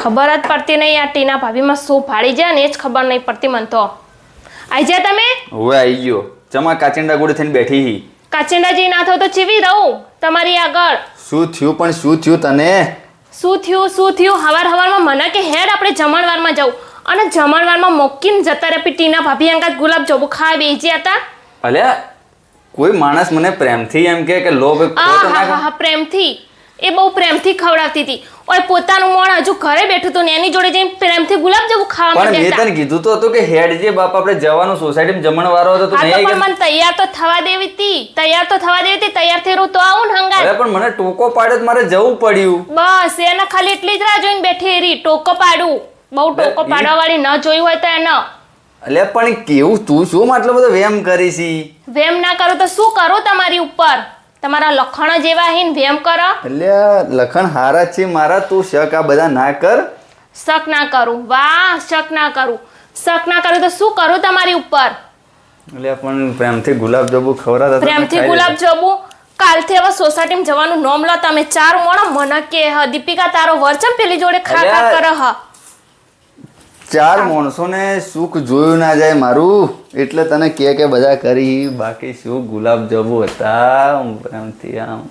ખબર જ પડતી નહીં આ ટીના ભાભીમાં શું ફાડી જાય ને એ જ ખબર નહીં પડતી મને તો. આઈ જા તમે? હવે આવી ગયો. ચમા કાચિંડા ગોળે થઈને બેઠી હી. કાચિંડાજી ના થાવ તો ચીવી રહું તમારી આગળ. શું થયું તને? શું થયું હવારમાં મને કે હેડ આપણે જમણવારમાં જવું અને જમણવારમાં મોકીને જતા રે ટીના ભાભી અંગાત ગુલાબ જાંબુ ખાવા બેસી હતા. અલ્યા કોઈ માણસ મને પ્રેમથી એમ કે લોભ હા પ્રેમથી એ બહુ પ્રેમથી ખવડાવતી હતી. ઓય પોતાનું મોણ હજુ ઘરે બેઠું હતું ને એની જોડે જઈને પ્રેમથી ગુલાબ જાંબુ ખાવા પણ મેં તને કીધું તો હતું કે હેડ જે બાપ આપણે જવાનું સોસાયટીમાં જમણવારો હતો તો નહીં પણ મને તૈયાર તો થવા દેવી હતી તૈયાર થઈ રહું તો આવું ને હંગાત. અરે પણ મને ટોકો પાડ્યો મારે જવું પડ્યું. બસ એને ખાલી એટલી જ રાહ જોઈને બેઠી રહી ટોકો પાડું. બહુ ટોકો પાડવા વાળી ન જોઈ હોય તો એને. અલ્યા પણ કેવું તું શું આટલો બધો વેમ કરીશી? વેમ ના કરું તો શું કરું તમારી ઉપર? તમારા લખણ જેવા હીન વેમ કરો. અલ્યા લખણ હારા છે મારા, તું શક આ બધા ના કર. શક ના કરું? વાહ, શક ના કરું તો શું કરું તમારી ઉપર? અલ્યા પણ પ્રેમથી ગુલાબ જાંબુ ખવડાવતા પ્રેમથી ગુલાબ જાંબુ કાલથી હવે સોસાયટીમાં જવાનું નોમ લો તમે. ચાર મોણા મને કે દીપિકા તારો વરચમ પેલી જોડે ખા કરે હ. ચાર માણસોને સુખ જોયું ના જાય મારું એટલે તને કે બધા કરી. બાકી શું ગુલાબ જાંબુ હતા પ્રેમથી આમ.